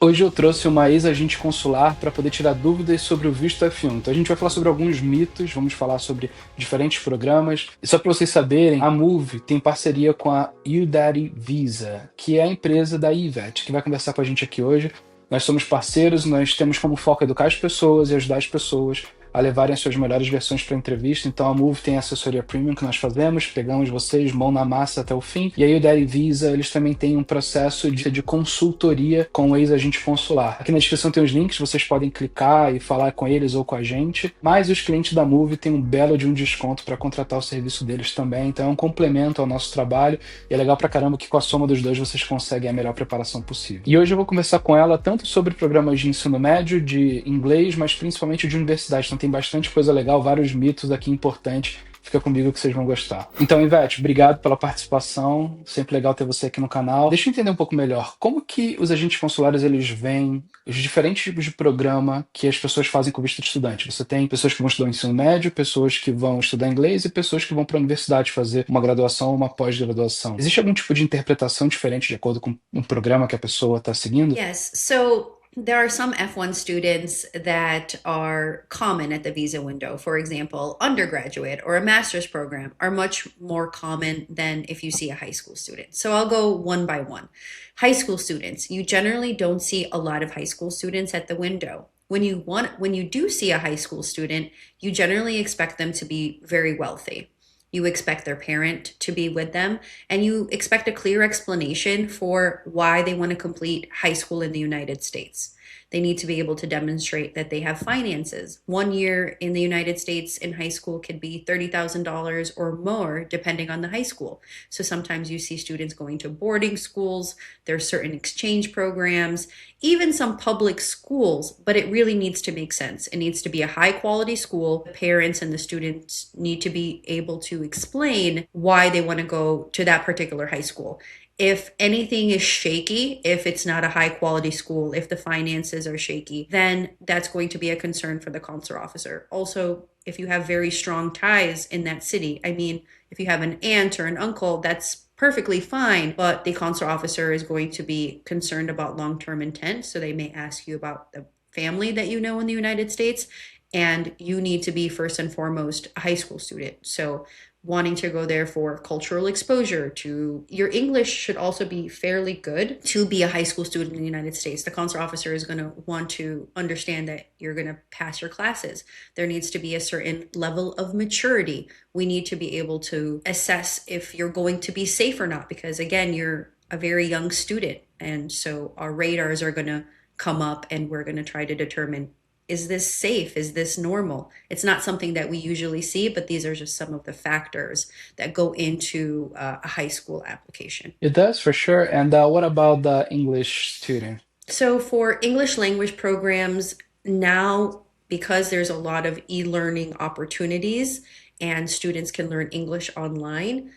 Hoje eu trouxe uma ex-agente consular para poder tirar dúvidas sobre o visto F1. Então a gente vai falar sobre alguns mitos, vamos falar sobre diferentes programas. E só para vocês saberem, a Move tem parceria com a Udary Visa, que é a empresa da Ivet, que vai conversar com a gente aqui hoje. Nós somos parceiros, nós temos como foco educar as pessoas e ajudar as pessoas a levarem as suas melhores versões para a entrevista. Então a Move tem a assessoria premium que nós fazemos, pegamos vocês mão na massa até o fim. E aí o Daddy Visa, eles também têm um processo de consultoria com o ex-agente consular. Aqui na descrição tem os links, vocês podem clicar e falar com eles ou com a gente. Mas os clientes da Move têm um belo de um desconto para contratar o serviço deles também. Então é um complemento ao nosso trabalho e é legal pra caramba que com a soma dos dois vocês conseguem a melhor preparação possível. E hoje eu vou conversar com ela tanto sobre programas de ensino médio, de inglês, mas principalmente de universidade. Então tem bastante coisa legal, vários mitos aqui importantes. Fica comigo que vocês vão gostar. Então, Ivete, obrigado pela participação. Sempre legal ter você aqui no canal. Deixa eu entender um pouco melhor. Como que os agentes consulares, eles veem os diferentes tipos de programa que as pessoas fazem com visto de estudante? Você tem pessoas que vão estudar ensino médio, pessoas que vão estudar inglês e pessoas que vão para a universidade fazer uma graduação ou uma pós-graduação. Existe algum tipo de interpretação diferente de acordo com o programa que a pessoa está seguindo? Yes. So there are some F1 students that are common at the visa window. For example, undergraduate or a master's program are much more common than if you see a high school student. So I'll go one by one. High school students, you generally don't see a lot of high school students at the window. When you do see a high school student, you generally expect them to be very wealthy. You expect their parent to be with them, and you expect a clear explanation for why they want to complete high school in the United States. They need to be able to demonstrate that they have finances. 1 year in the United States in high school could be $30,000 or more, depending on the high school. So sometimes you see students going to boarding schools, there's certain exchange programs, even some public schools, but it really needs to make sense. It needs to be a high quality school. The parents and the students need to be able to explain why they want to go to that particular high school. If anything is shaky, if it's not a high quality school, if the finances are shaky, then that's going to be a concern for the consular officer. Also, if you have very strong ties in that city, I mean, if you have an aunt or an uncle, that's perfectly fine, but the consular officer is going to be concerned about long term intent. So they may ask you about the family that you know in the United States, and you need to be first and foremost a high school student. So wanting to go there for cultural exposure to your English should also be fairly good to be a high school student in the United States. The consular officer is going to want to understand that you're going to pass your classes. There needs to be a certain level of maturity. We need to be able to assess if you're going to be safe or not, because again, you're a very young student. And so our radars are going to come up and we're going to try to determine, is this safe? Is this normal? It's not something that we usually see, but these are just some of the factors that go into a high school application. It does, for sure. And what about the English student? So, for English language programs, now because there's a lot of e learning opportunities and students can learn English online,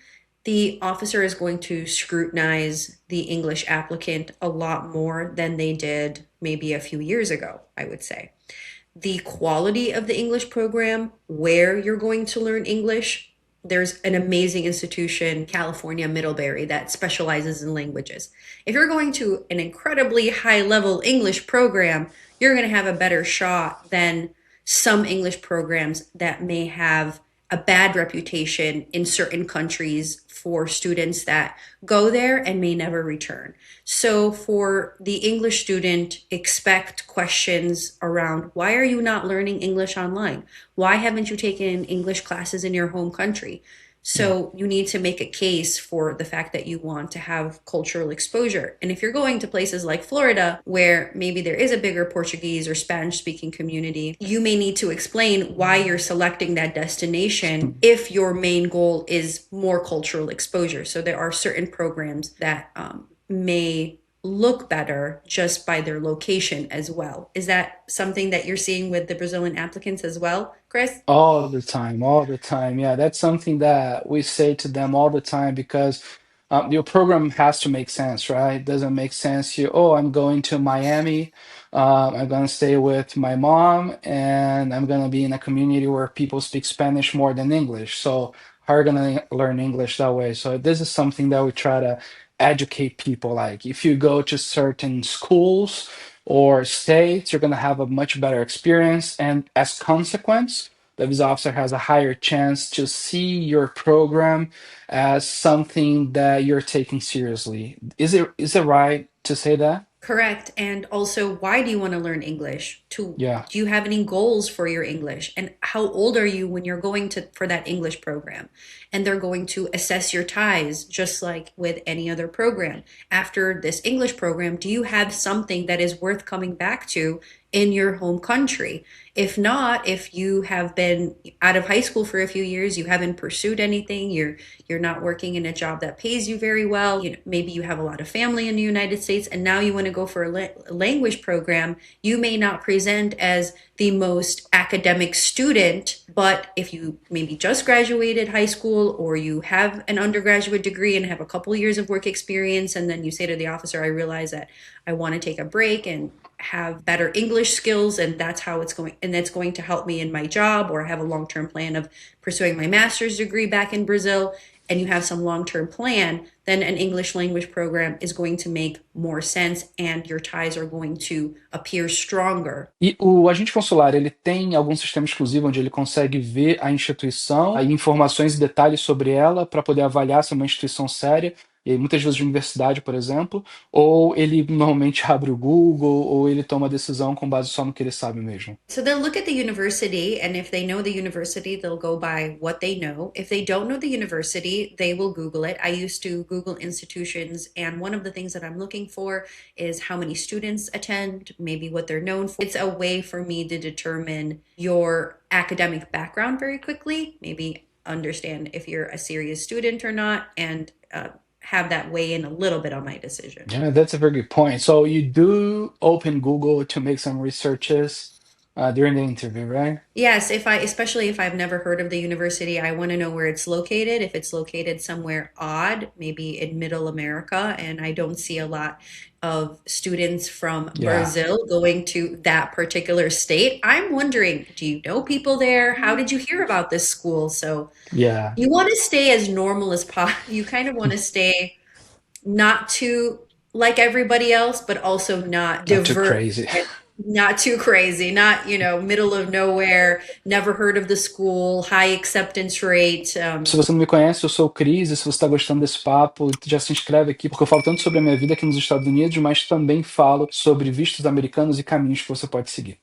the officer is going to scrutinize the English applicant a lot more than they did maybe a few years ago, I would say. The quality of the English program, where you're going to learn English, there's an amazing institution, California Middlebury, that specializes in languages. If you're going to an incredibly high level English program, you're going to have a better shot than some English programs that may have a bad reputation in certain countries for students that go there and may never return. So, for the English student, expect questions around, why are you not learning English online? Why haven't you taken English classes in your home country? Yeah. So you need to make a case for the fact that you want to have cultural exposure. And if you're going to places like Florida, where maybe there is a bigger Portuguese or Spanish speaking community, you may need to explain why you're selecting that destination if your main goal is more cultural exposure. So there are certain programs that may look better just by their location as well. Is that something that you're seeing with the Brazilian applicants as well, Chris? All the time, all the time. Yeah, that's something that we say to them all the time because your program has to make sense, right? It doesn't make sense you, oh, I'm going to Miami, I'm going to stay with my mom, and I'm going to be in a community where people speak Spanish more than English. So, how are you going to learn English that way? So, this is something that we try to educate people. Like, if you go to certain schools, or states, you're going to have a much better experience. And as consequence, the visa officer has a higher chance to see your program as something that you're taking seriously. Is it right to say that? Correct. And also, why do you want to learn English? To Yeah. do you have any goals for your English? And how old are you when you're going to for that English program? And they're going to assess your ties just like with any other program. After this English program, do you have something that is worth coming back to in your home country? If not, if you have been out of high school for a few years, you haven't pursued anything, you're not working in a job that pays you very well, maybe you have a lot of family in the United States and now you want to go for a language program, you may not present as the most academic student, but if you maybe just graduated high school or you have an undergraduate degree and have a couple years of work experience, and then you say to the officer, I realize that I want to take a break and have better English skills, and that's how it's going, and that's going to help me in my job, or I have a long-term plan of pursuing my master's degree back in Brazil, and you have some long-term plan, then an English language program is going to make more sense and your ties are going to appear stronger. E o agente consular, ele tem algum sistema exclusivo onde ele consegue ver a instituição, aí informações e detalhes sobre ela para poder avaliar se é uma instituição séria, e muitas vezes de universidade, por exemplo, ou ele normalmente abre o Google, ou ele toma a decisão com base só no que ele sabe mesmo? So they'll look at the university, and if they know the university, they'll go by what they know. If they don't know the university, they will Google it. I used to Google institutions, and one of the things that I'm looking for is how many students attend, maybe what they're known for. It's a way for me to determine your academic background very quickly, maybe understand if you're a serious student or not, and have that weigh in a little bit on my decision. Yeah, that's a very good point. So you do open Google to make some researches during the interview, right? Yes, especially if I've never heard of the university, I want to know where it's located. If it's located somewhere odd, maybe in middle America, and I don't see a lot of students from Yeah. Brazil going to that particular state, I'm wondering, do you know people there? How did you hear about this school? So Yeah. you want to stay as normal as possible. You kind of want to stay not too like everybody else, but also not Not too diverse crazy. and not too crazy, not, middle of nowhere, never heard of the school, high acceptance rate. Se você não me conhece, eu sou o Cris, e se você está gostando desse papo, já se inscreve aqui, porque eu falo tanto sobre a minha vida aqui nos Estados Unidos, mas também falo sobre vistos americanos e caminhos que você pode seguir.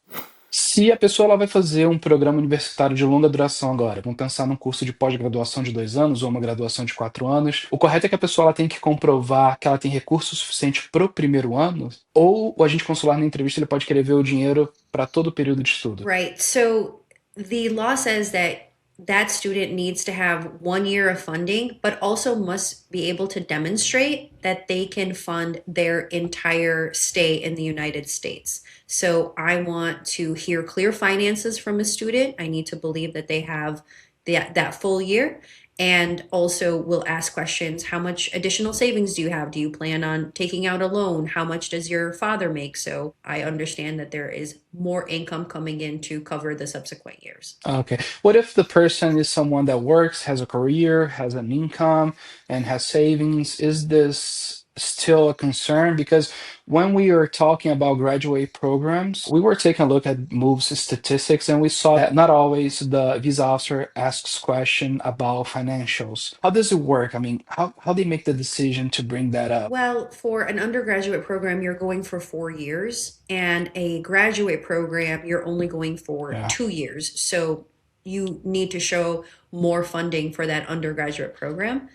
Se a pessoa ela vai fazer um programa universitário de longa duração agora, vamos pensar num curso de pós-graduação de 2 anos ou uma graduação de 4 anos, o correto é que a pessoa ela tem que comprovar que ela tem recurso suficiente para o primeiro ano, ou o agente consular na entrevista ele pode querer ver o dinheiro para todo o período de estudo. Right. So the law says that that student needs to have 1 year of funding, but also must be able to demonstrate that they can fund their entire stay in the United States. So I want to hear clear finances from a student. I need to believe that they have that full year. And also we'll ask questions. How much additional savings do you have? Do you plan on taking out a loan? How much does your father make? So I understand that there is more income coming in to cover the subsequent years. Okay. What if the person is someone that works, has a career, has an income, and has savings? Is this still a concern? Because when we are talking about graduate programs, we were taking a look at MOVE's statistics and we saw that not always the visa officer asks question about financials. How does it work? I mean, how do you make the decision to bring that up? Well, for an undergraduate program, you're going for 4 years, and a graduate program, you're only going for Yeah. 2 years. So you need to show more funding for that undergraduate program.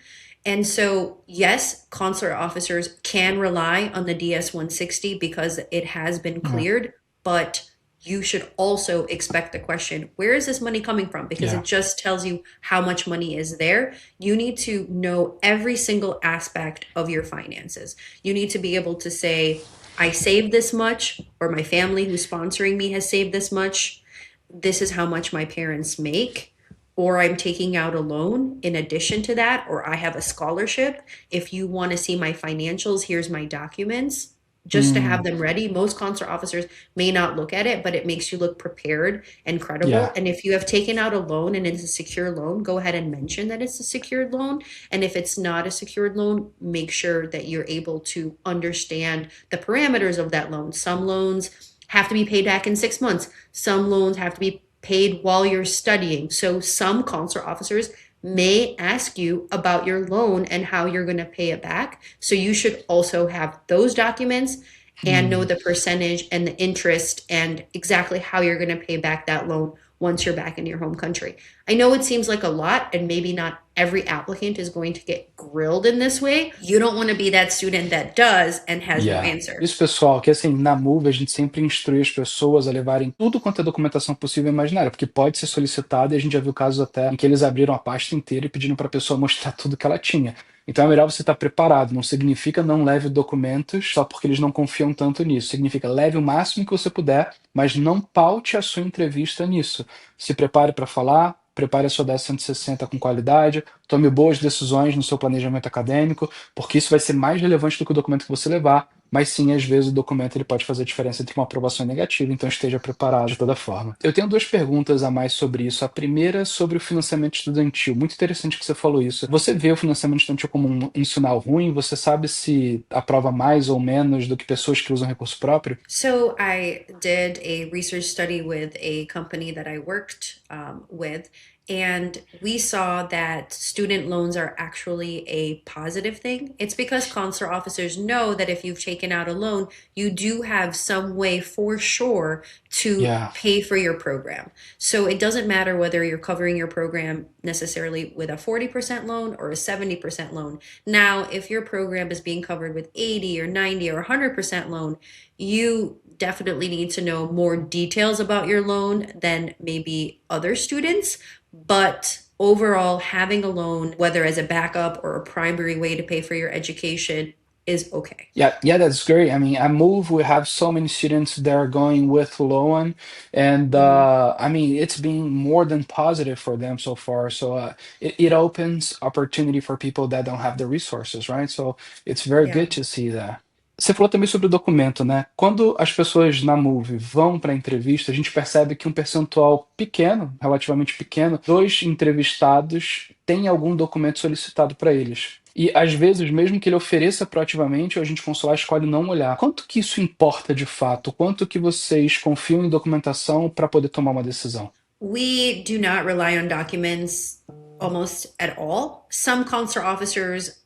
And so, yes, consular officers can rely on the DS 160 because it has been Yeah. cleared, but you should also expect the question, where is this money coming from? Because Yeah. it just tells you how much money is there. You need to know every single aspect of your finances. You need to be able to say, I saved this much, or my family who's sponsoring me has saved this much. This is how much my parents make, or I'm taking out a loan in addition to that, or I have a scholarship. If you want to see my financials, here's my documents. just to have them ready. Most consular officers may not look at it, but it makes you look prepared and credible. Yeah. And if you have taken out a loan and it's a secure loan, go ahead and mention that it's a secured loan. And if it's not a secured loan, make sure that you're able to understand the parameters of that loan. Some loans have to be paid back in 6 months. Some loans have to be paid while you're studying. So some consular officers may ask you about your loan and how you're going to pay it back. So you should also have those documents and know the percentage and the interest and exactly how you're going to pay back that loan once you're back in your home country. I know it seems like a lot, and maybe not every applicant is going to get grilled in this way. You don't want to be that student that does and has no Yeah. answer. Isso, pessoal, que assim, na Move a gente sempre instrui as pessoas a levarem tudo quanto é documentação possível e imaginária, porque pode ser solicitado e a gente já viu casos até em que eles abriram a pasta inteira e pediram para a pessoa mostrar tudo que ela tinha. Então é melhor você estar preparado, não significa não leve documentos só porque eles não confiam tanto nisso. Significa leve o máximo que você puder, mas não paute a sua entrevista nisso. Se prepare para falar, prepare a sua 10 160 com qualidade, tome boas decisões no seu planejamento acadêmico, porque isso vai ser mais relevante do que o documento que você levar, mas sim, às vezes o documento ele pode fazer a diferença entre uma aprovação e negativa, então esteja preparado de toda forma. Eu tenho duas perguntas a mais sobre isso. A primeira é sobre o financiamento estudantil. Muito interessante que você falou isso. Você vê o financiamento estudantil como um sinal ruim? Você sabe se aprova mais ou menos do que pessoas que usam recurso próprio? So I did a research study with a company that I worked with, and we saw that student loans are actually a positive thing. It's because consular officers know that if you've taken out a loan, you do have some way for sure to Yeah. pay for your program. So it doesn't matter whether you're covering your program necessarily with a 40% loan or a 70% loan. Now, if your program is being covered with 80 or 90 or 100% loan, you definitely need to know more details about your loan than maybe other students. But overall, having a loan, whether as a backup or a primary way to pay for your education, is okay. Yeah, that's great. I mean, at Move, we have so many students that are going with loan, and Mhm. I mean, it's been more than positive for them so far. So it opens opportunity for people that don't have the resources, right? So it's very Yeah. good to see that. Você falou também sobre o documento, né? Quando as pessoas na Move vão para a entrevista, a gente percebe que um percentual pequeno, relativamente pequeno, dos entrevistados tem algum documento solicitado para eles. E às vezes, mesmo que ele ofereça proativamente, o agente consular escolhe não olhar. Quanto que isso importa de fato? Quanto que vocês confiam em documentação para poder tomar uma decisão? We do not rely on documents almost at all. Some consular officers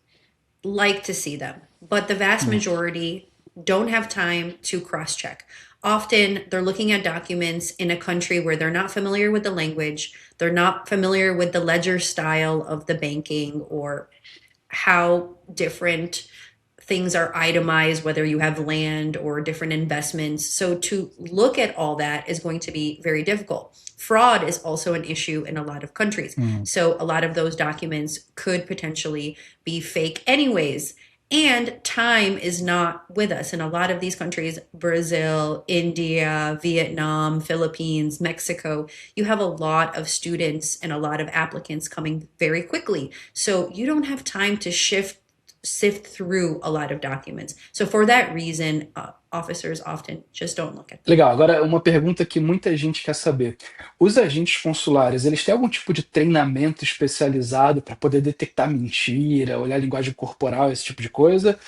like to see them, but the vast Hum. majority don't have time to cross check. Often they're looking at documents in a country where they're not familiar with the language, they're not familiar with the ledger style of the banking or how different things are itemized, whether you have land or different investments. So to look at all that is going to be very difficult. Fraud is also an issue in a lot of countries. Hum. So a lot of those documents could potentially be fake anyways. And time is not with us. In a lot of these countries, Brazil, India, Vietnam, Philippines, Mexico, you have a lot of students and a lot of applicants coming very quickly. So you don't have time to sift through a lot of documents. So for that reason, officers often just don't look at them. Legal, agora uma pergunta que muita gente quer saber. Os agentes consulares, eles têm algum tipo de treinamento especializado para poder detectar mentira, olhar a linguagem corporal, esse tipo de coisa?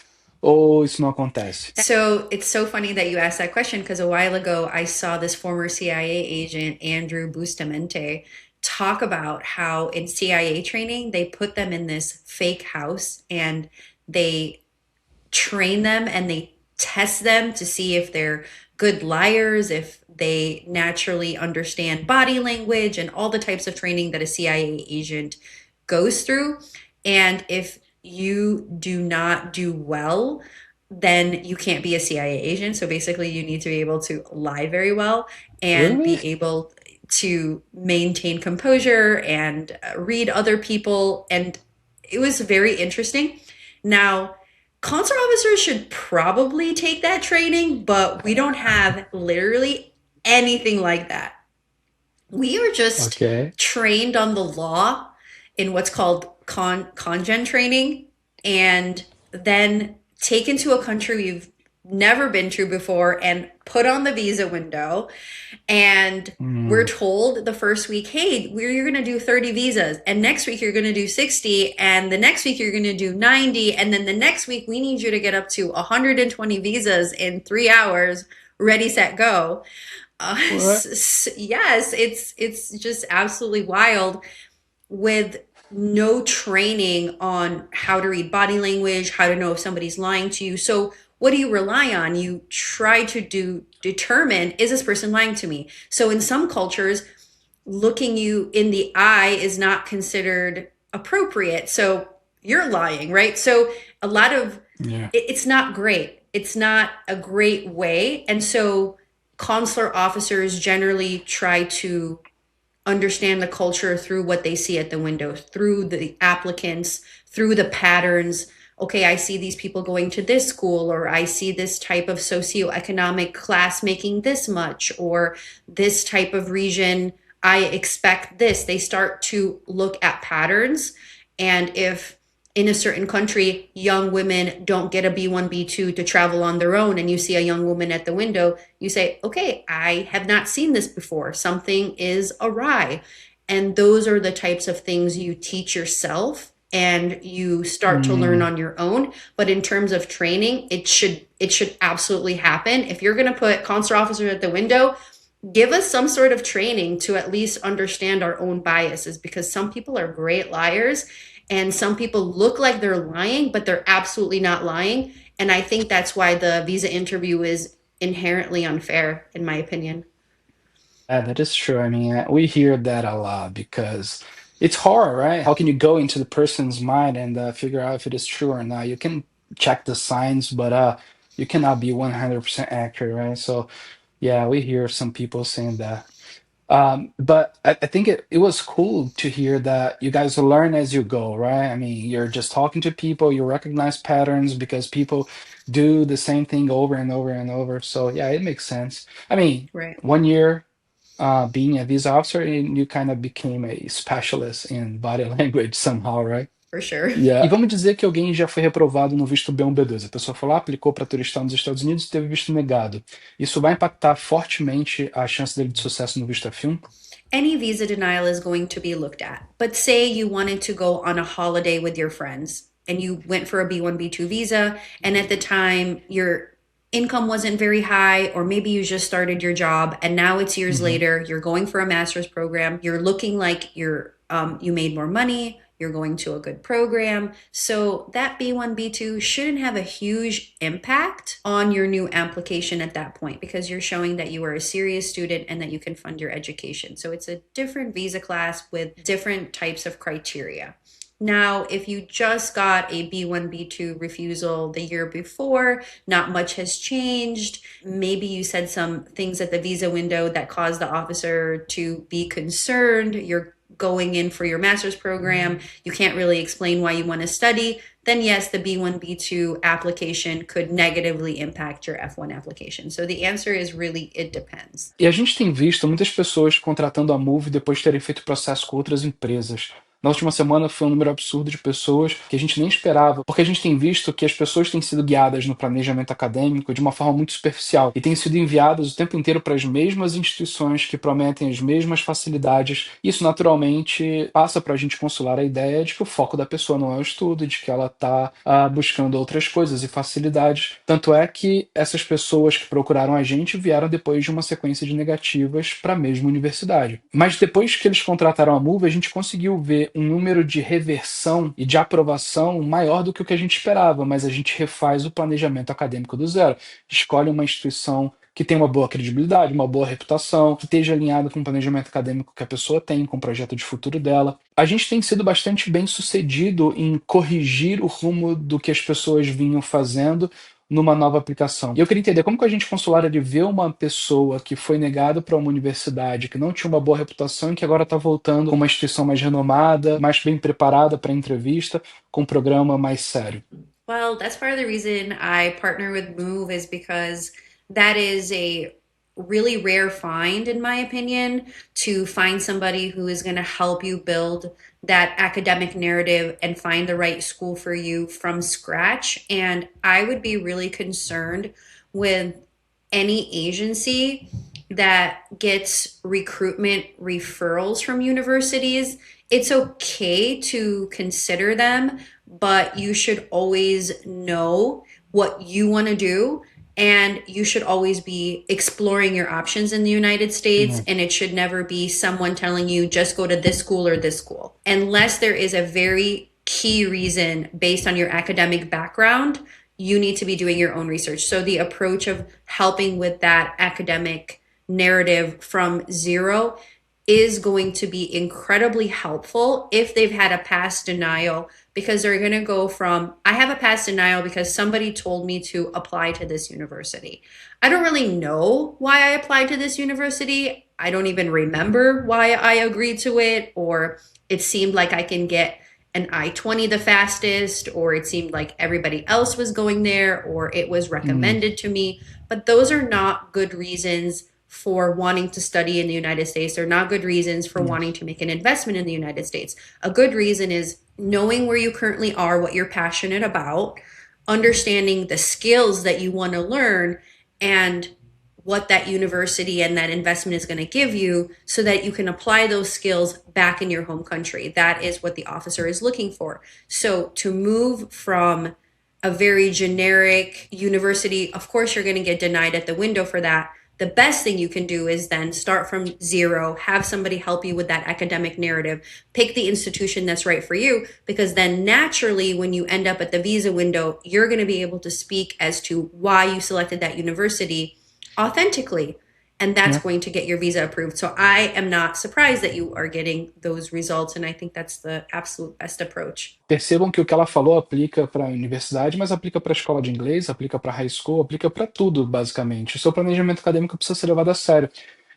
Ou isso não acontece? So it's so funny that you asked that question because a while ago I saw this former CIA agent, Andrew Bustamante, talk about how in CIA training they put them in this fake house and they train them and they test them to see if they're good liars, if they naturally understand body language and all the types of training that a CIA agent goes through. And if you do not do well, then you can't be a CIA agent. So basically, you need to be able to lie very well and Really? be able to maintain composure and read other people. And it was very interesting. Now, consular officers should probably take that training, but we don't have literally anything like that. We are just Ok. trained on the law in what's called congen training and then taken to a country we've never been to before and put on the visa window. And we're Mm, told the first week, hey, you're going to do 30 visas. And next week, you're going to do 60. And the next week, you're going to do 90. And then the next week, we need you to get up to 120 visas in 3 hours, ready, set, go. what? Yes, it's just absolutely wild with no training on how to read body language, how to know if somebody's lying to you. So what do you rely on? You try to determine, is this person lying to me? So in some cultures, looking you in the eye is not considered appropriate. So you're lying, right? So a lot of Yeah. it's not great. It's not a great way. And so consular officers generally try to understand the culture through what they see at the window, through the applicants, through the patterns. Okay, I see these people going to this school, or I see this type of socioeconomic class making this much, or this type of region, I expect this. They start to look at patterns. And if in a certain country, young women don't get a B1, B2 to travel on their own, and you see a young woman at the window, you say, okay, I have not seen this before. Something is awry. And those are the types of things you teach yourself and you start to learn Mm, on your own. But in terms of training, it should absolutely happen. If you're going to put consular officers at the window, give us some sort of training to at least understand our own biases, because some people are great liars and some people look like they're lying, but they're absolutely not lying. And I think that's why the visa interview is inherently unfair, in my opinion. yeah, that is true. I mean, we hear that a lot because it's hard, right? How can you go into the person's mind and figure out if it is true or not? You can check the signs, but you cannot be 100% accurate, right? So, yeah, we hear some people saying that. But I think it was cool to hear that you guys learn as you go, right? I mean, you're just talking to people, you recognize patterns because people do the same thing over and over and over. So yeah, it makes sense. I mean, Right. 1 year being a visa officer, and you kind of became a specialist in body language somehow, right? For sure. Yeah. E vamos dizer que alguém já foi reprovado no visto B1, B2. A pessoa foi lá, aplicou para turistar nos Estados Unidos e teve visto negado. Isso vai impactar fortemente a chance dele de sucesso no visto F1? Any visa denial is going to be looked at. But say you wanted to go on a holiday with your friends and you went for a B1, B2 visa, and at the time your income wasn't very high, or maybe you just started your job and now it's years Uhum. later, you're going for a master's program, you're looking like you made more money, you're going to a good program. So that B1, B2 shouldn't have a huge impact on your new application at that point, because you're showing that you are a serious student and that you can fund your education. So it's a different visa class with different types of criteria. Now, if you just got a B1, B2 refusal the year before, not much has changed. Maybe you said some things at the visa window that caused the officer to be concerned. You're going in for your master's program. You can't really explain why you want to study. Then, yes, the B1, B2 application could negatively impact your F1 application. So the answer is really, it depends. E a gente tem visto muitas pessoas contratando a Move depois de terem feito processo com outras empresas. Na última semana foi um número absurdo de pessoas que a gente nem esperava, porque a gente tem visto que as pessoas têm sido guiadas no planejamento acadêmico de uma forma muito superficial e têm sido enviadas o tempo inteiro para as mesmas instituições que prometem as mesmas facilidades. Isso naturalmente passa para a gente consular a ideia de que o foco da pessoa não é o estudo, de que ela está buscando outras coisas e facilidades. Tanto é que essas pessoas que procuraram a gente vieram depois de uma sequência de negativas para a mesma universidade. Mas depois que eles contrataram a Move, a gente conseguiu ver um número de reversão e de aprovação maior do que o que a gente esperava, mas a gente refaz o planejamento acadêmico do zero. Escolhe uma instituição que tem uma boa credibilidade, uma boa reputação, que esteja alinhado com o planejamento acadêmico que a pessoa tem, com o projeto de futuro dela. A gente tem sido bastante bem sucedido em corrigir o rumo do que as pessoas vinham fazendo numa nova aplicação. E eu queria entender como que a gente consular ele vê uma pessoa que foi negada para uma universidade, que não tinha uma boa reputação e que agora está voltando com uma instituição mais renomada, mais bem preparada para a entrevista, com um programa mais sério. Well, that's part of the reason I partner with Move, is because that is a really rare find, in my opinion, to find somebody who is going to help you build that academic narrative and find the right school for you from scratch. And I would be really concerned with any agency that gets recruitment referrals from universities. It's okay to consider them, but you should always know what you want to do, and you should always be exploring your options in the United States. And it should never be someone telling you just go to this school or this school, unless there is a very key reason based on your academic background. You need to be doing your own research. So the approach of helping with that academic narrative from zero is going to be incredibly helpful if they've had a past denial, because they're going to go from, I have a past denial because somebody told me to apply to this university. I don't really know why I applied to this university. I don't even remember why I agreed to it, or it seemed like I can get an I-20 the fastest, or it seemed like everybody else was going there, or it was recommended to me. But those are not good reasons for wanting to study in the United States. They're not good reasons for wanting to make an investment in the United States. A good reason is knowing where you currently are, what you're passionate about, understanding the skills that you want to learn, and what that university and that investment is going to give you, so that you can apply those skills back in your home country. That is what the officer is looking for. So to move from a very generic university, of course, you're going to get denied at the window for that. The best thing you can do is then start from zero, have somebody help you with that academic narrative, pick the institution that's right for you, because then naturally when you end up at the visa window, you're going to be able to speak as to why you selected that university authentically, and that's going to get your visa approved. So I am not surprised that you are getting those results, and I think that's the absolute best approach. Percebam que o que ela falou aplica para a universidade, mas aplica para a escola de inglês, aplica para high school, aplica para tudo, basicamente. O seu planejamento acadêmico precisa ser levado a sério.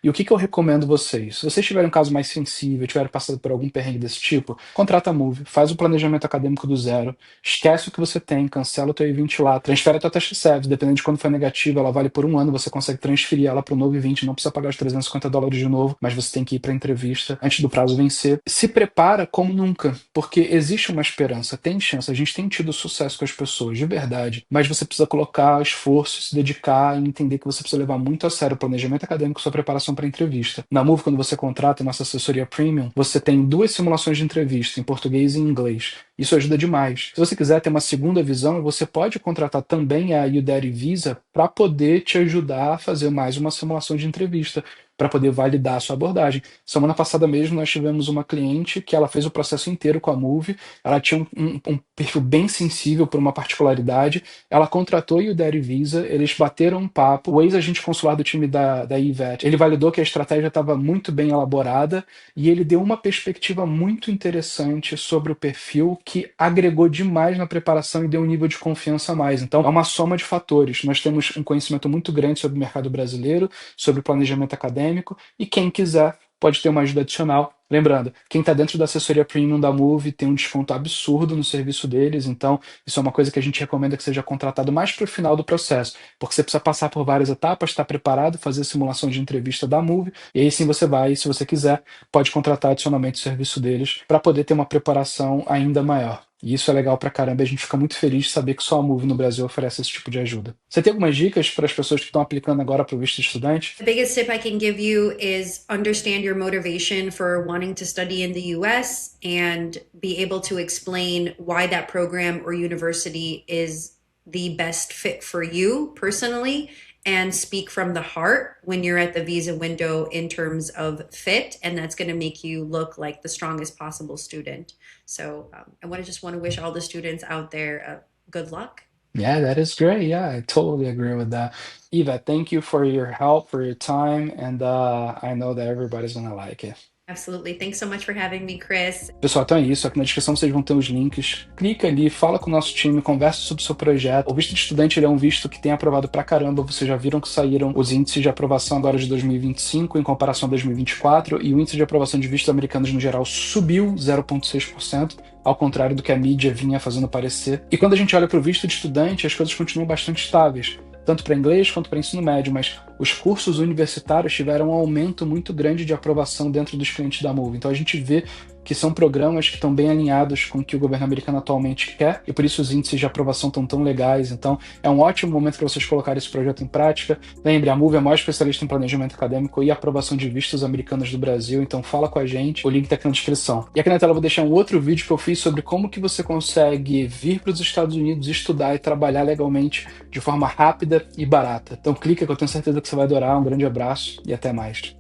E o que eu recomendo vocês? Se vocês tiverem um caso mais sensível, tiverem passado por algum perrengue desse tipo, contrata a Move, faz o planejamento acadêmico do zero, esquece o que você tem, cancela o teu I-20 lá, transfere a tua taxa SEVES, dependendo de quando for negativa, ela vale por um ano, você consegue transferir ela para o novo I-20, não precisa pagar os $350 de novo, mas você tem que ir para a entrevista antes do prazo vencer. Se prepara como nunca, porque existe uma esperança, tem chance, a gente tem tido sucesso com as pessoas, de verdade, mas você precisa colocar esforço, se dedicar e entender que você precisa levar muito a sério o planejamento acadêmico, sua preparação para entrevista. Na Move, quando você contrata a nossa assessoria premium, você tem 2 simulações de entrevista, em português e em inglês. Isso ajuda demais. Se você quiser ter uma segunda visão, você pode contratar também a Udemy Visa para poder te ajudar a fazer mais uma simulação de entrevista, para poder validar a sua abordagem. Semana passada mesmo nós tivemos uma cliente que ela fez o processo inteiro com a Move, ela tinha um perfil bem sensível por uma particularidade, ela contratou o Udemy Visa, eles bateram um papo, o ex-agente consular do time da IVET, ele validou que a estratégia estava muito bem elaborada e ele deu uma perspectiva muito interessante sobre o perfil que agregou demais na preparação e deu um nível de confiança a mais. Então é uma soma de fatores. Nós temos um conhecimento muito grande sobre o mercado brasileiro, sobre o planejamento acadêmico, e quem quiser pode ter uma ajuda adicional. Lembrando, quem está dentro da assessoria premium da Move tem um desconto absurdo no serviço deles, então isso é uma coisa que a gente recomenda que seja contratado mais para o final do processo, porque você precisa passar por várias etapas, estar preparado, fazer a simulação de entrevista da Move, e aí sim você vai, se você quiser, pode contratar adicionalmente o serviço deles para poder ter uma preparação ainda maior. E isso é legal pra caramba, a gente fica muito feliz de saber que só a Move no Brasil oferece esse tipo de ajuda. Você tem algumas dicas para as pessoas que estão aplicando agora para o visto de estudante? The biggest tip I can give you is understand your motivation for wanting to study in the US and be able to explain why that program or university is the best fit for you personally, and speak from the heart when you're at the visa window in terms of fit, and that's going to make you look like the strongest possible student. So I just want to wish all the students out there good luck. Yeah, that is great. Yeah, I totally agree with that. Eva, thank you for your help, for your time, and I know that everybody's gonna like it. Absolutely. Thanks so much for having me, Chris. Pessoal, então é isso. Aqui na descrição vocês vão ter os links. Clica ali, fala com o nosso time, conversa sobre o seu projeto. O visto de estudante ele é um visto que tem aprovado pra caramba. Vocês já viram que saíram os índices de aprovação agora de 2025 em comparação a 2024, e o índice de aprovação de vistos americanos no geral subiu 0,6%, ao contrário do que a mídia vinha fazendo parecer. E quando a gente olha para o visto de estudante, as coisas continuam bastante estáveis. tanto para inglês quanto para ensino médio, mas os cursos universitários tiveram um aumento muito grande de aprovação dentro dos clientes da Move. Então a gente vê que são programas que estão bem alinhados com o que o governo americano atualmente quer, e por isso os índices de aprovação estão tão legais. Então é um ótimo momento para vocês colocarem esse projeto em prática. Lembre, a Move é a maior especialista em planejamento acadêmico e aprovação de vistos americanos do Brasil, então fala com a gente, o link está aqui na descrição. E aqui na tela eu vou deixar um outro vídeo que eu fiz sobre como que você consegue vir para os Estados Unidos, estudar e trabalhar legalmente de forma rápida e barata. Então clica que eu tenho certeza que você vai adorar. Um grande abraço e até mais.